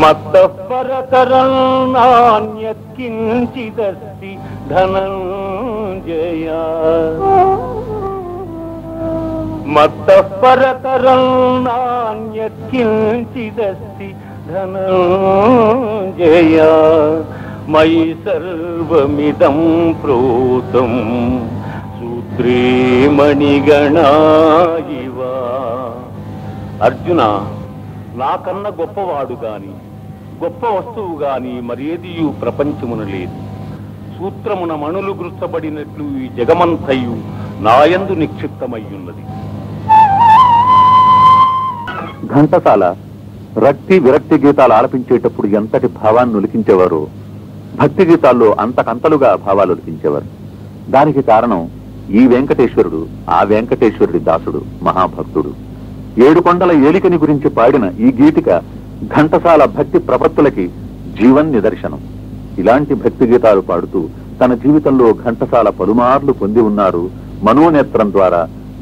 మత్తపరతరం నాన్యత్కించిదస్తి ధనంజయ మత్తపరతరం నాన్యత్కించిదస్తి ధనంజయ మయి సర్వమిదం ప్రోతం సూత్రే మణిగణా ఇవ. అర్జున, నాకన్నా గొప్పవాడు గాని గొప్ప వస్తువు గాని మరేదియు ప్రపంచమున లేదు. సూత్రమున మణులు గుర్చబడినట్లు ఈ జగమంతయు నాయందు నిక్షిప్తమయ్యున్నది. ఘంటసాల రక్తి విరక్తి గీతాలు ఆలపించేటప్పుడు ఎంతటి భావాన్ని ఒలికించేవారో భక్తి గీతాల్లో అంతకంతలుగా భావాలు ఒలికించేవారు. దానికి కారణం ఈ వెంకటేశ్వరుడు ఆ వెంకటేశ్వరుడి దాసుడు, మహాభక్తుడు. ఏడుకొండల ఏలికని గురించి పాడిన ఈ గీతిక ఘంటసాల భక్తి ప్రపత్తులకి జీవన్ నిదర్శనం. ఇలాంటి భక్తి గీతాలు పాడుతూ తన జీవితంలో ఘంటసాల పలుమార్లు పొంది ఉన్నారు మనోనేత్రం ద్వారా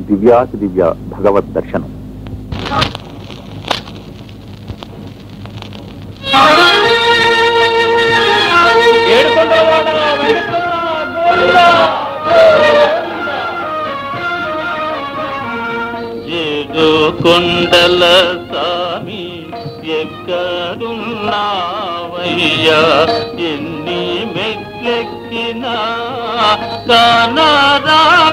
దివ్యాతి దివ్య భగవద్ దర్శనం. కొండల స్వామి ఎక్కడున్నావయ్యా, ఎన్ని మెట్లెక్కినా కానరావేమయ్యా.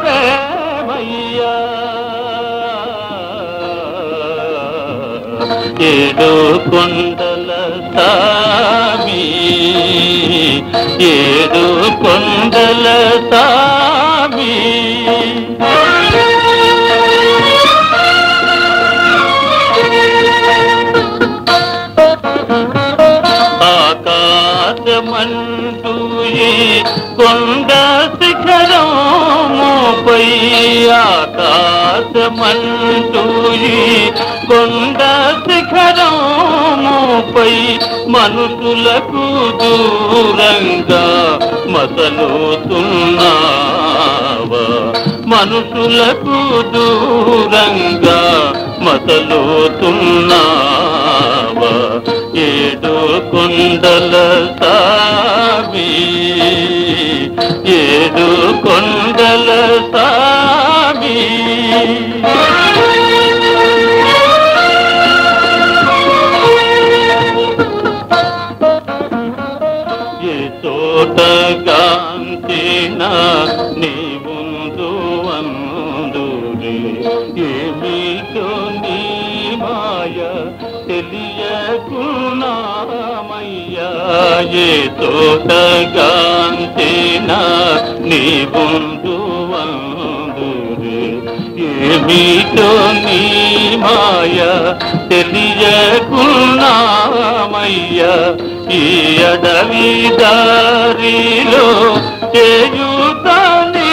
ఏడు కొండల స్వామి, ఏడు కొండల స్వామి. ఆకాశమంటూ కొండ శిఖరముపై, ఆకాశమంటూ కొండ శిఖరముపై మనుషులకు దూరంగా మసలుతున్నావా, మనుషులకు దూరంగా మసలుతున్నావా. ఏడు కొండల స్వామి, ఏడు కొండల స్వామి. ఏ చోటగాంచిన నీ ముందు అందురే, ఏమిటో నీ మాయ తెలియకున్నామయ్యా. ఏ తోటగాంచిన నీ ముందు అందురే, ఏమిటో నీ మాయ తెలియకున్నామయ్యా. ఈ అడవి దారిలో చేయుతానీయవా,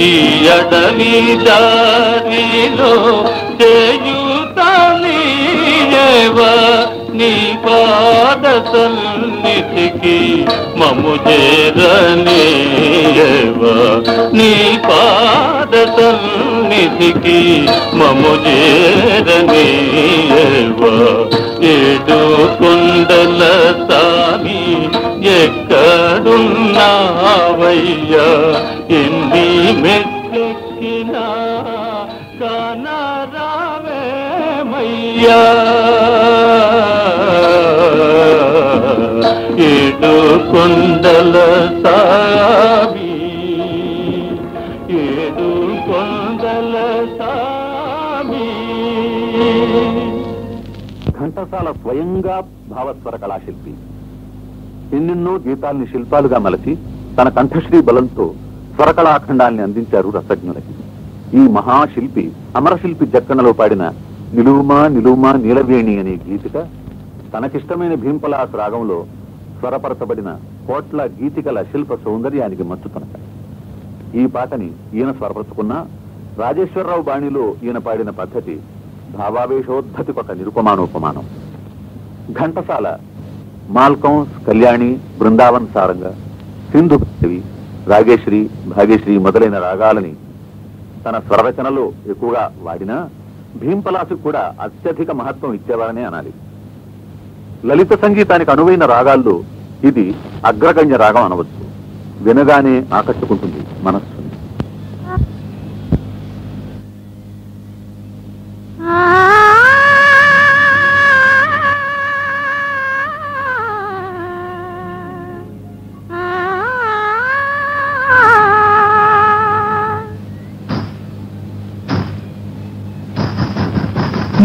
ఈ అడవి దారిలో చేయుతానీయవా. నీ పాద సన్నిధికి మము చేరనీయవా, నీ పాద సన్నిధికి మము చేరనీయవా. ఏడు కొండల స్వామి ఎక్కడున్నావయ్యా, ఎన్ని మెట్లెక్కినా కానరావేమయ్యా. ఏడు కొండల స్వామి, ఏడు కొండల స్వామి. ఘంటసాల స్వయంగా భావస్వర కళాశిల్పి. ఎన్నెన్నో గీతాల్ని శిల్పాలుగా మలచి తన కంఠశ్రీ బలంతో స్వరకళాఖండాల్ని అందించారు రసజ్ఞులకి. ఈ మహాశిల్పి అమరశిల్పి జక్కనలో పాడిన నిలువుమా నిలువుమా నీలవేణి అనే గీతిక తనకిష్టమైన భీంపలాస్ రాగంలో స్వరపరచబడిన కోట్ల గీతికల శిల్ప సౌందర్యానికి మచ్చుతనక. ఈ పాటని ఈయన స్వరపరచుకున్నా రాజేశ్వరరావు బాణిలో ఈయన పాడిన పద్ధతి భావావేశోద్ధతికొక నిరుపమానోపమానం. ఘంటసాల మాల్కౌన్స్, కళ్యాణి, బృందావన్ సారంగ, సింధు భైరవి, రాగేశ్వరి, భాగ్యశ్రీ మొదలైన రాగాలని తన స్వరరచనలో ఎక్కువగా వాడినా భీంపలాసుకు కూడా అత్యధిక మహత్వం ఇచ్చేవారనే అనాలి. లలిత సంగీతానికి అనువైన రాగాల్లో ఇది అగ్రగణ్య రాగం అనవచ్చు. వినగానే ఆకట్టుకుంటుంది మనస్సుని.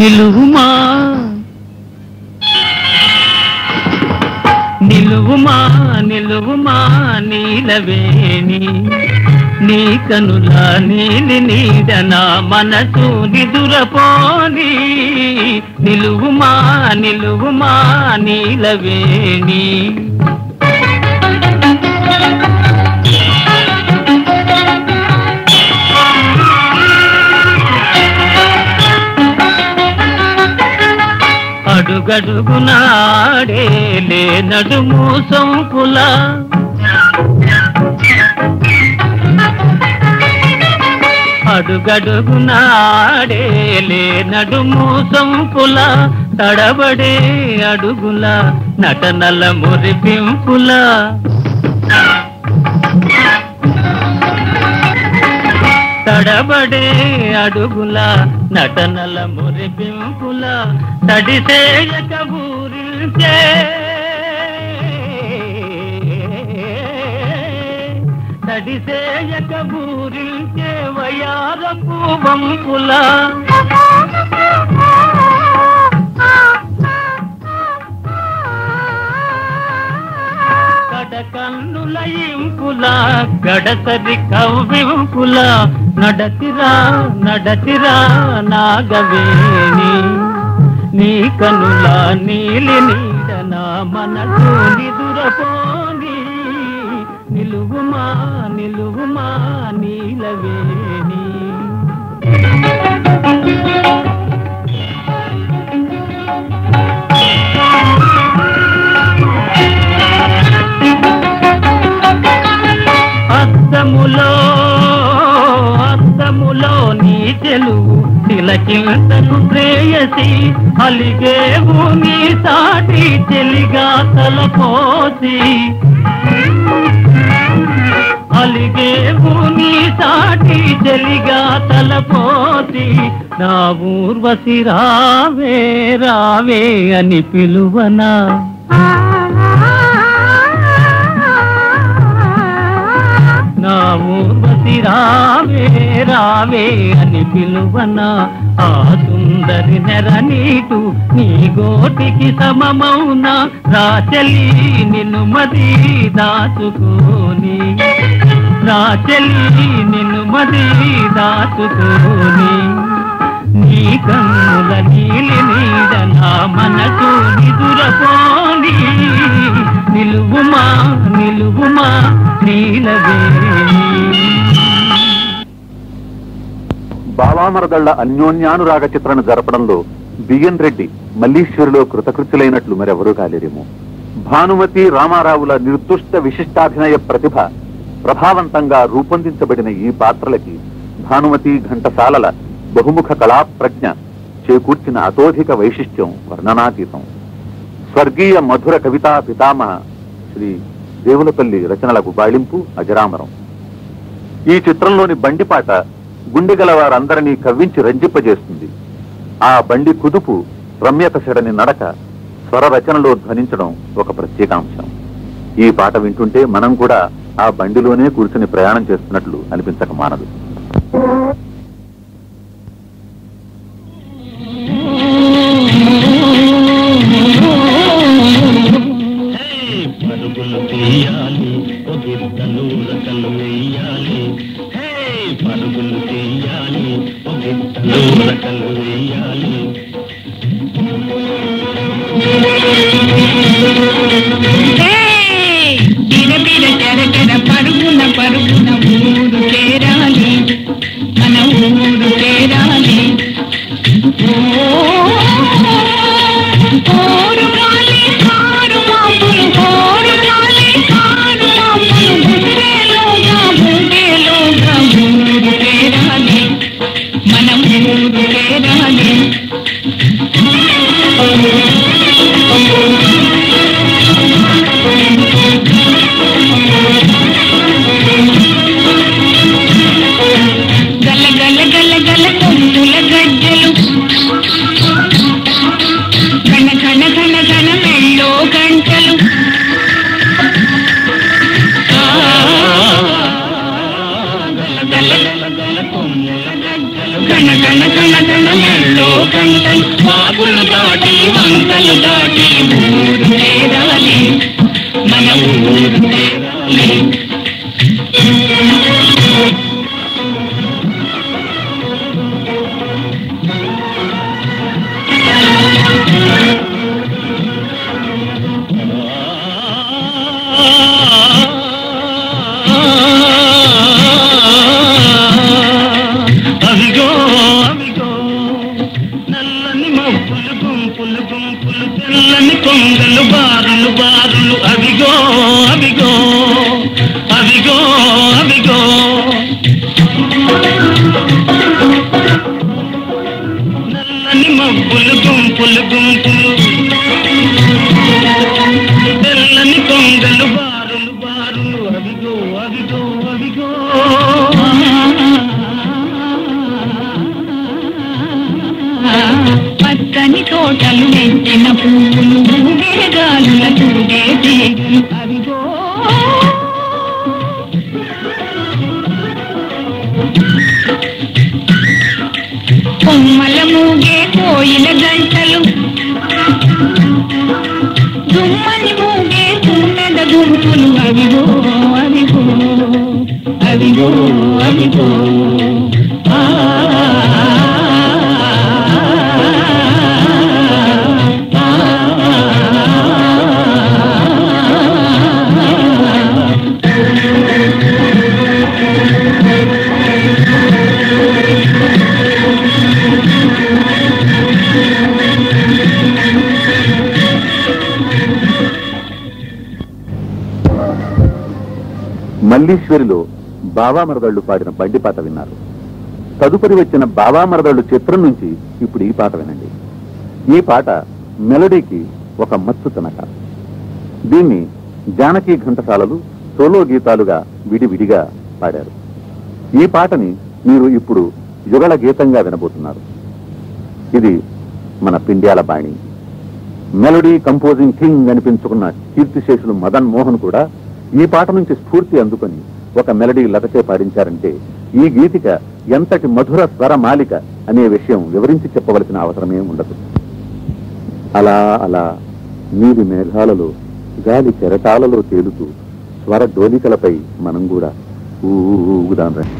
నిలువుమా నిలువుమా నిలువుమా నీలవేణి, నీ కనుల నీలి నీడన మనసు నిదురపోని. నిలువుమా నిలువుమా నీలవేణి. అడుగడుగునాడే లే నడుము సొంపుల, అడుగడుగునాడే లే నడుము సొంపుల, తడబడే అడుగుల నటనల మురిపింపుల. తడబడే అడుగుల నటనల మురిపింపుల, తడిసేయక ఊరిల్చే తడిసేయక ఊరిల్చే వయారపు వంపుల. కన్నుల ఇంపుల గడసరి కవ్వింపుల, నడతిరా నడతిరా నాగవేణి. నీ కనుల నీలి నీడన మనసు నిదురపోని. నిలువుమా నిలువుమా నీలవేణి. అద్దములో నీ తెలుగు తిలకింతకు ప్రేయసి, అలిగేవు నీ సాటి చెలిగా తలపోసి. అలిగేవు నీ సాటి చెలిగా తలపోసి. నా ఊర్వశి రావే రావే అని పిలువనా. నా ఊర్వశి రావే రావే అని పిలువనా. ఆ సుందరి నెర నీటు నీ గోటికి సమమౌన, రాచలి నిన్ను మది దాచుకోని. రాచలి నిన్ను మది దాచుకోని. నీ కన్నుల నీలి నీడ నా మనసు నిదురపోని. నిలువుమా నిలువుమా నీలవేణి. బావామరదళ్ల అన్యోన్యానురాగ చిత్రను జరపడంలో బిఎన్ రెడ్డి మల్లీశ్వరిలో కృతకృత్యులైనట్లు మరెవరూ కాలేరేమో. భానుమతి, రామారావుల నిర్దుష్ట విశిష్టాభినయ ప్రతిభ ప్రభావవంతంగా రూపొందించబడిన ఈ పాత్రలకి భానుమతి, ఘంటసాలల బహుముఖ కళాప్రజ్ఞ చేకూర్చిన అతోధిక వైశిష్ట్యం వర్ణనాతీతం. స్వర్గీయ మధుర కవితా పితామహ శ్రీ దేవులపల్లి రచనలకు బాళింపు అజరామరం. ఈ చిత్రంలోని బండిపాట గుండెగల వారందరినీ కవ్వించి రంజింపజేస్తుంది. ఆ బండి కుదుపు, రమ్యత సెడని నడక స్వర రచనలో ధ్వనించడం ఒక ప్రత్యేకాంశం. ఈ పాట వింటుంటే మనం కూడా ఆ బండిలోనే కూర్చుని ప్రయాణం చేస్తున్నట్లు అనిపించక మానదు. పరుగులు తీయాలి, ఒగిద్దలు రకలు వేయాలి. పరుగులు తీయాలి, ఒగిద్దలు రకలు వేయాలి. పరుగున పరుగున ఊరు చేరాలి, మన ఊరు చేరాలి. ఓరు గాలి కారు మాపులు, ఓరు గాలి కారు మాపులు, గల గల గల కొమ్ముల గజ్జలు గణ గణ గణ గణ మెళ్ళో గంటలు వాగులు దాటి వంకలు దాటి ఊరు చేరాలి మన ఊరు చేరాలి అవిగో అవిగో నల్లని మబ్బులు గుంపులు గుంపులు తెల్లని కొంగలు బారులు బారులు అవిగో అవిగో అవిగో అవిగో నల్లని మబ్బులు గుంపులు గుంపులు తెల్లని కొంగలు బారులు బారులు అవిగో అవిగో అవిగో పచ్చని తోటలు వెంచిన పువ్వులు ఊగేగాలుల తూగే తీగలు అవిగో కొమ్మల మూగే కోయిల గంటలు దుమ్మని మూగే తుమ్మెద గుంపులు అవిగో అవిగో అవిగో అవిగో మల్లీశ్వరిలో బావామరదళ్ళు పాడిన బండిపాట విన్నారు. తదుపరి వచ్చిన బావామరదళ్ళు చిత్రం నుంచి ఇప్పుడు ఈ పాట వినండి. ఈ పాట మెలడీకి ఒక మత్తు తనక. దీన్ని జానకీ ఘంటసాలలు సోలో గీతాలుగా విడివిడిగా పాడారు. ఈ పాటని మీరు ఇప్పుడు యుగళ గీతంగా వినబోతున్నారు. ఇది మన పిండ్యాల బాణి. మెలడీ కంపోజింగ్ కింగ్ అనిపించుకున్న కీర్తిశేషులు మదన్ మోహన్ కూడా ఈ పాట నుంచి స్ఫూర్తి అందుకొని ఒక మెలడీ లతచే పాడించారంటే ఈ గీతిక ఎంతటి మధుర స్వర మాలిక అనే విషయం వివరించి చెప్పవలసిన అవసరమే ఉండదు. అలా అలా నీటి మేఘాలలో గాలి కెరటాలలో తేలుతూ స్వర డోలికలపై మనం కూడా ఊగుదాం రండి.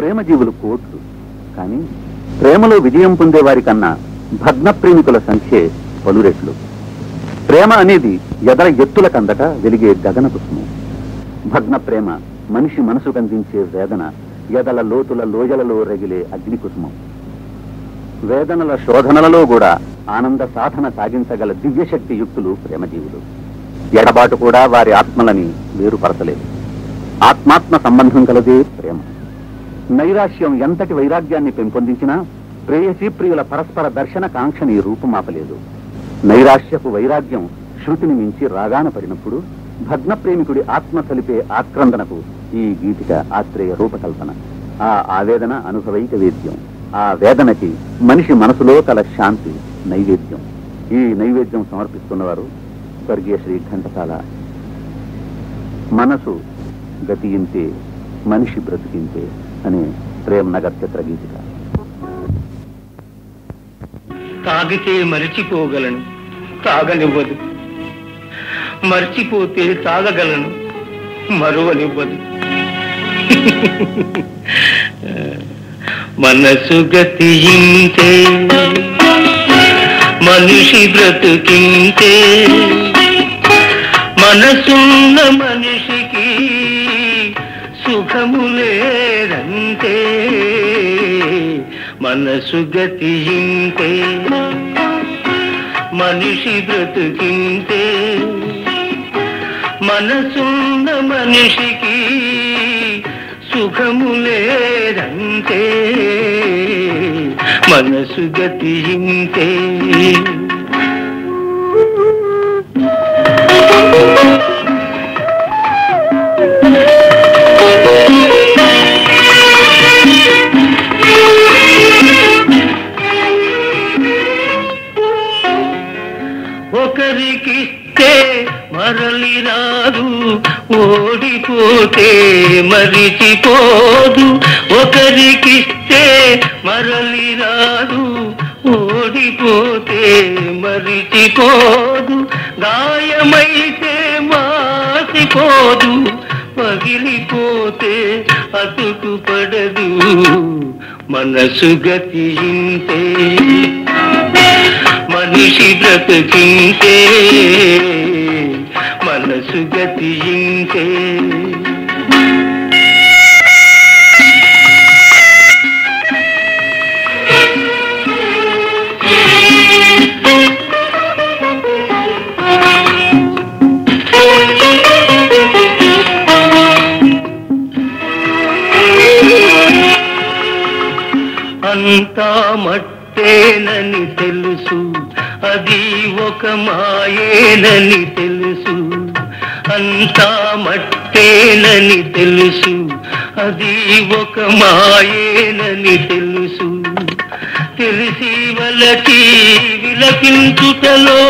ప్రేమ జీవులు కోట్లు. కానీ ప్రేమలో విజయం పొందే వారి కన్నా భగ్న ప్రేమికుల సంఖ్యే పలురెట్లు. ప్రేమ అనేది ఎదల ఎత్తుల కందట వెలిగే గగన కుసుమం. భగ్న ప్రేమ మనిషి మనసు కందించే వేదన, ఎదల లోతుల లోయలలో రగిలే అగ్ని కుసుమం. వేదనల శోధనలలో కూడా ఆనంద సాధన సాగించగల దివ్యశక్తి యుక్తులు ప్రేమజీవులు. ఎడబాటు కూడా వారి ఆత్మలని వేరుపరచలేదు. ఆత్మాత్మ సంబంధం కలదే ప్రేమ. నైరాశ్యం ఎంతటి వైరాగ్యాన్ని పెంపొందించినా ప్రేయసీ ప్రియుల పరస్పర దర్శన కాంక్షని రూపుమాపలేదు. నైరాశ్యపు వైరాగ్యం శృతిని మించి రాగాన పడినప్పుడు భగ్న ప్రేమికుడి ఆత్మ కలిపే ఆక్రందనకు ఈ గీతిక ఆత్రేయ రూపకల్పన. ఆ ఆవేదన అనుభవైక వేద్యం. ఆ వేదనకి మనిషి మనసులో కల శాంతి నైవేద్యం. ఈ నైవేద్యం సమర్పిస్తున్నవారు స్వర్గీయ శ్రీ ఘంటసాల. మనసు గతియింతే, మనిషి బ్రతికింతే అనే ప్రేమ్ నగర్ చిత్ర గీతిక. తాగితే మరిచిపోగలను, తాగనివ్వదు. మర్చిపోతే తాగగలను, మరువనివ్వదు. మనసు గతియింతే, మనిషి బ్రతుకింతే. మనసున్న మనిషికి సుఖము లేదంతే. మనసు గతియింతే, మనిషి బ్రతుకింతే. మనసున్న మనిషికి సుఖము లేదంతే. మనసు గతియింతే. ఒకరికిస్తే మరలి రాదు, ఓడిపోతే మరిచిపోదు. ఒకరికిస్తే మరలి రాదు, ఓడిపోతే మరిచిపోదు. గాయమైతే మాసిపోదు, పగిలిపోతే అతుకు పడదు. మనసు గతియింతే, మనిషి బ్రతుకింతే. మనసు గతియింతే. అంతా మట్టేనని తెలుసు, అది ఒక మాయేనని తెలుసు. అంతా మట్టేనని తెలుసు, అది ఒక మాయేనని తెలుసు. తెలిసి వలచి విలపించుటలో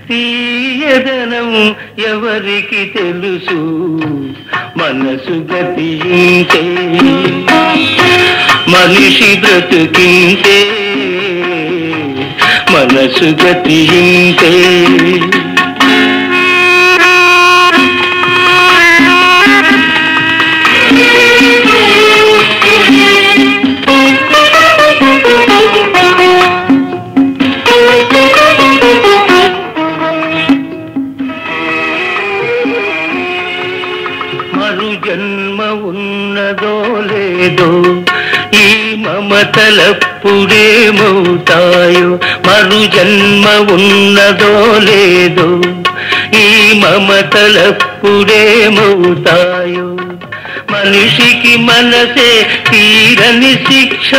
తీయదనం ఎవరికి తెలుసు. మనసు గతియింతే, మనిషి బ్రతుకింతే. మనసు గతియింతే. మరు జన్మ ఉన్నదో లేదో, ఈ మమతలప్పుడేమవుతాయో. మరు జన్మ ఉన్నదో లేదో, ఈ మమతలప్పుడేమవుతాయో. మనిషికి మనసే తీరని శిక్ష.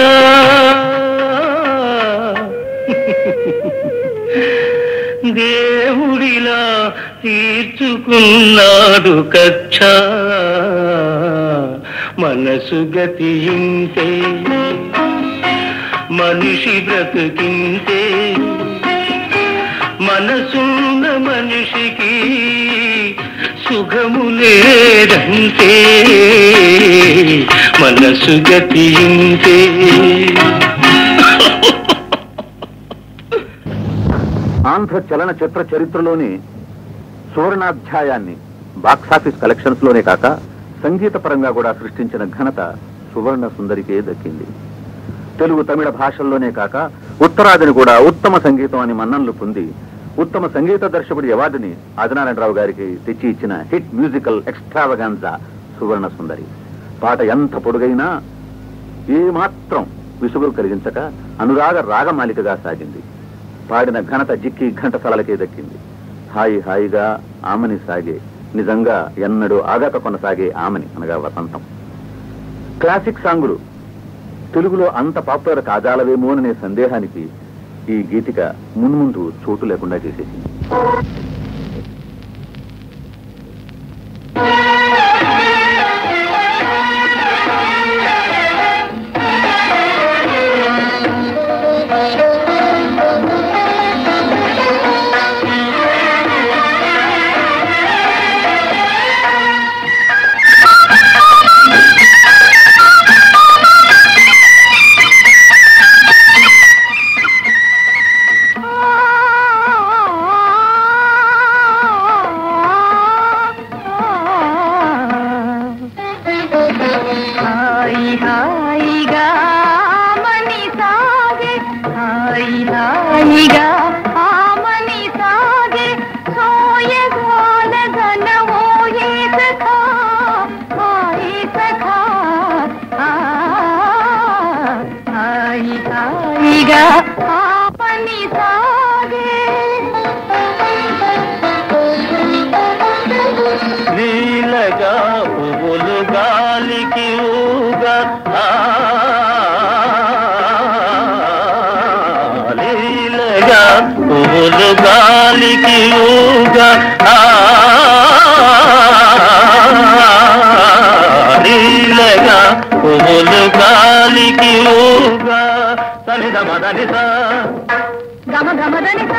దేవుడిలా తీర్చుకున్నాడు కక్ష. మనసు గతియింతే, మనిషి బ్రతుకింతే. మనసున్న మనిషికి సుఖము లేదంతే. మనసు గతియింతే. ఆంధ్ర చలనచిత్ర చరిత్రలోని సువర్ణాధ్యాయాన్ని బాక్సాఫీస్ కలెక్షన్స్ లోనే కాక సంగీత పరంగా కూడా సృష్టించిన ఘనత సువర్ణ సుందరికే దక్కింది. తెలుగు తమిళ భాషల్లోనే కాక ఉత్తరాదిని కూడా ఉత్తమ సంగీతం అని మన్ననలు పొంది ఉత్తమ సంగీత దర్శకుడి అవార్డుని ఆదినారాయణరావు గారికి తెచ్చి ఇచ్చిన హిట్ మ్యూజికల్ ఎక్స్ట్రావగాన్జా సువర్ణ సుందరి. పాట ఎంత పొడుగైనా ఏమాత్రం విసుగులు కలిగించక అనురాగ రాగమాలికగా సాగింది. పాడిన ఘనత జిక్కి ఘంటసాలకే దక్కింది. హాయి హాయిగా ఆమని సాగే, నిజంగా ఎన్నడూ ఆగాక కొనసాగే ఆమని అనగా వసంతం. క్లాసిక్ సాంగులు తెలుగులో అంత పాపులర్ కాజాలవేమోననే సందేహానికి ఈ గీతిక మున్ముందు చోటు లేకుండా చేసేసింది. లీలగా పువ్వులు గాలికి ఊగా, లీలగా పువ్వులు గాలికి ఊగా, లీలగా పువ్వులు గాలికి ఊగా. సనిద మదనిస గమ గమ దనిస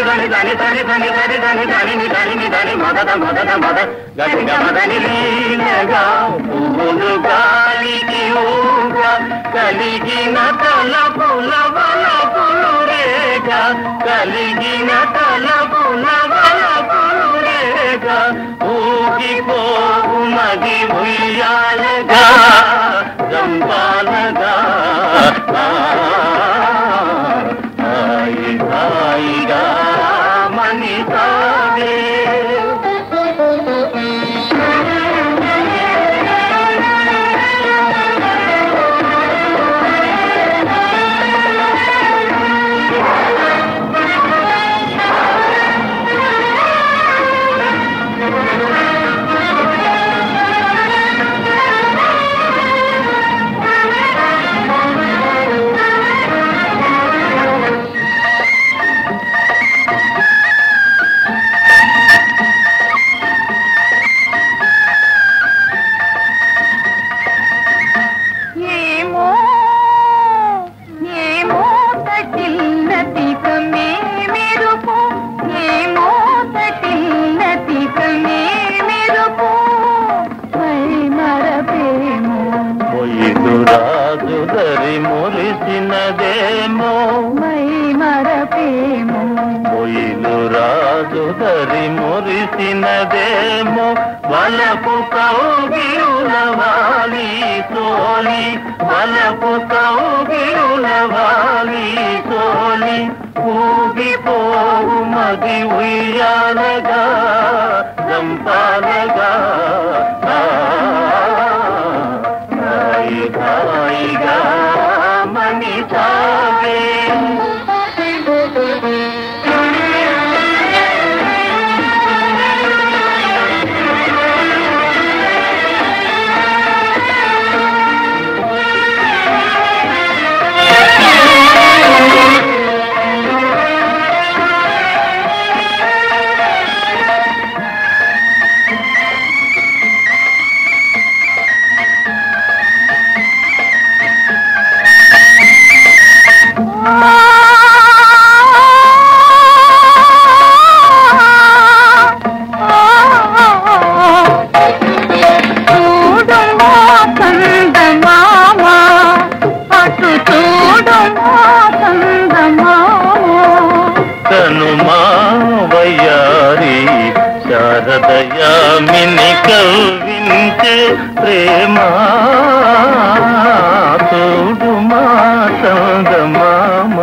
దని దని దని దని దని దని దని దని దని మదద మదద మద గని గమ దని. లీలగా పువ్వులు గాలికి ఊగా, కలిగిన తలపుల వలపులు రేగ, కలిగిన తలపుల వలపులు రేగ, ఊగిపోవు మది ఉయ్యాలగా జంపాలగా. హాయిగా మని సాగే రాజుదరి మురిసినదేమో, మై మరపేమో బొయిలు రాజుదరి మురిసినదేమో, వలపు కౌగిరులవాలి సోలి, వలపు కౌగిరులవాలి సోలి, ఊగిపోవు మది ఉయ్యాలగా జంపాలగా. హాయిగా మని సాగే కవ్వించే ప్రేమ తోడు మా చందమామ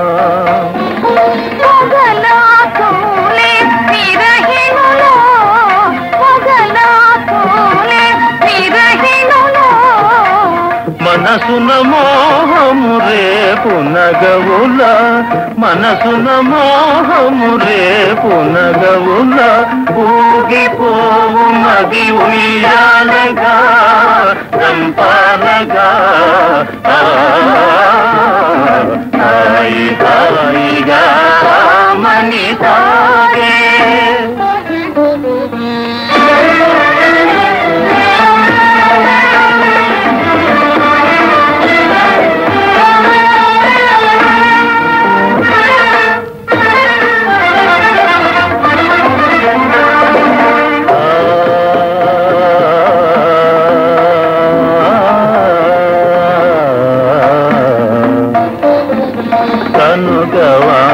మనసున మోహము రేపు నగవుల మనసున మోహము రేపు నగవుల ఊగిపోవు మది ఉయ్యాలగా రంపాలగా హాయి హాయిగా మని సాగే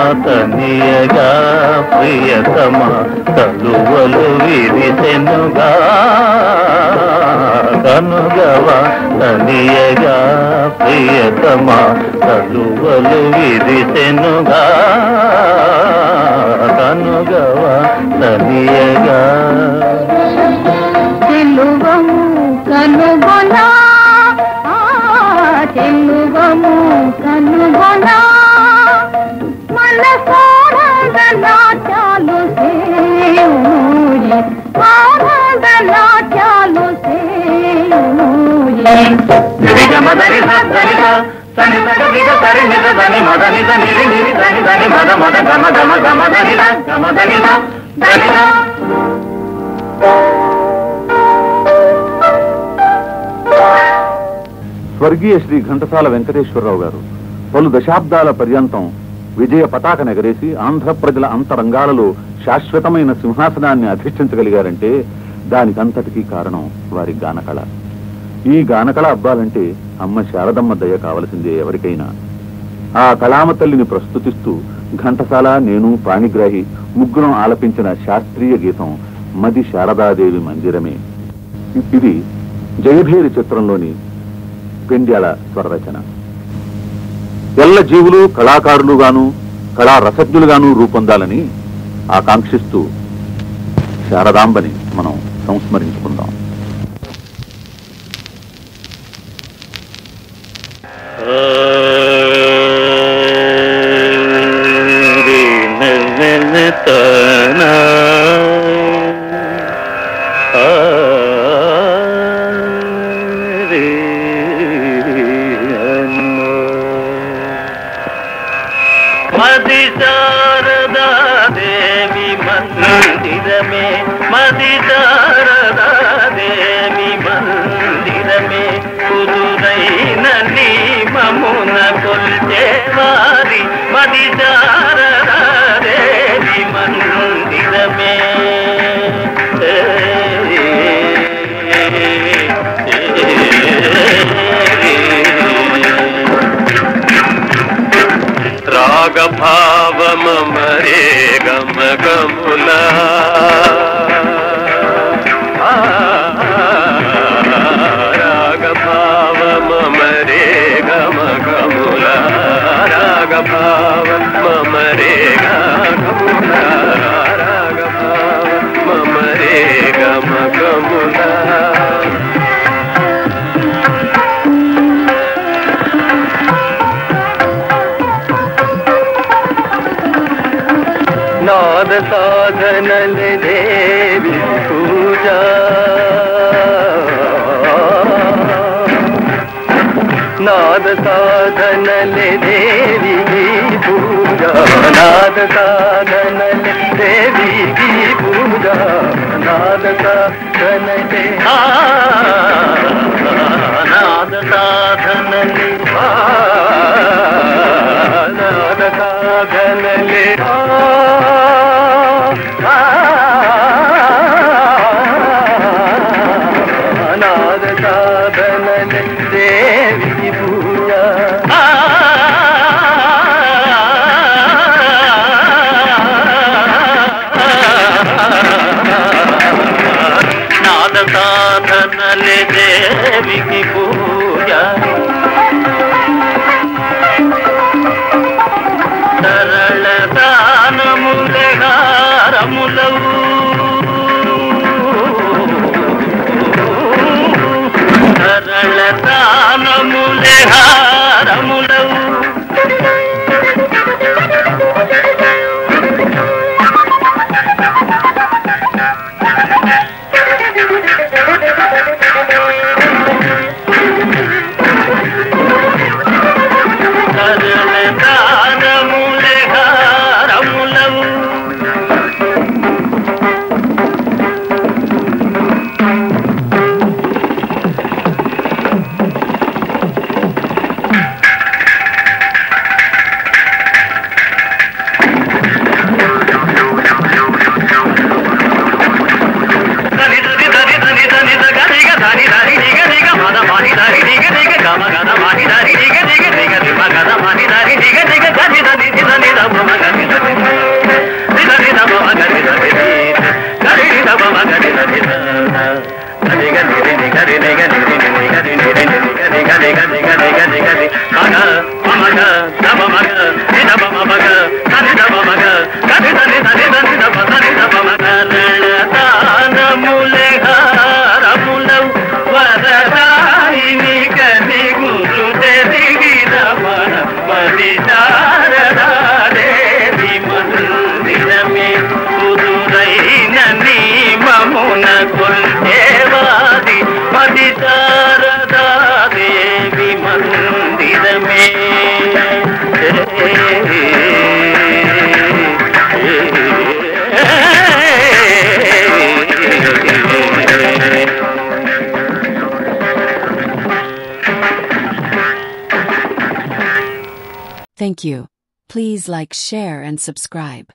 తనుగవాతనియగా ప్రియతమ తలువలు విరిసెనుగా తనుగవాతనియగా ప్రియతమ తలువలు విరిసెనుగా తనుగవాతనియగా తెలుగము కనుగొనా తెలుగము కనుగొనా నాట్యాలు సేయూరి ఆనంద నాట్యాలు సేయూరి మదని సని సని సరి నిజ దని మదని దని నిరి దని దని మద మద గమ గమ గమ దని గమ దని దని స్వర్గీయ శ్రీ ఘంటసాల వెంకటేశ్వరరావు గారు పలు దశాబ్దాల పర్యంతం విజయ పతాక నెగరేసి ఆంధ్ర ప్రజల అంతరంగాలలో శాశ్వతమైన సింహాసనాన్ని అధిష్ఠించగలిగారంటే దానికంతటికీ కారణం వారి గానకళ. ఈ గానకళ అబ్బాలంటే అమ్మ శారదమ్మ దయ కావలసిందే ఎవరికైనా. ఆ కళామ తల్లిని ప్రస్తుతిస్తూ ఘంటసాల, నేను, పాణిగ్రాహి ముగ్గురం ఆలపించిన శాస్త్రీయ గీతం మది శారదాదేవి మందిరమే. ఇది జయభేరి చిత్రంలోని పెండ్యాల స్వరరచన. ఎల్ల జీవులు కళాకారులుగాను కళా రసజ్ఞులుగాను రూపొందాలని ఆకాంక్షిస్తూ శారదాంబని మనం సంస్మరించుకుందాం. మది శారదా దేవి మందిరమే మది శారదా దేవి మందిరమే కుదురైన నియమమున కొల్చేవారి మది శారదా దేవి మందిరమే రాగభావమరే గమ గములా రాగభావమరే గమ గములా రాగభావమరే గములా రాగభావమరే గమ గములా నాద సాధనల దేవి పూజ నాద సాధనల దేవి పూజ నాద సాధనల దేవి పూజ నాద సాధనల నాద సాధనల నాద సాధనలే నాద సాధనల దేవి పూజ నాద సాధన వదలే దేవికి పూజ సరళ దానములే హారములవు సరళ దానములే హారములవు Thank you. Please like, share, and subscribe.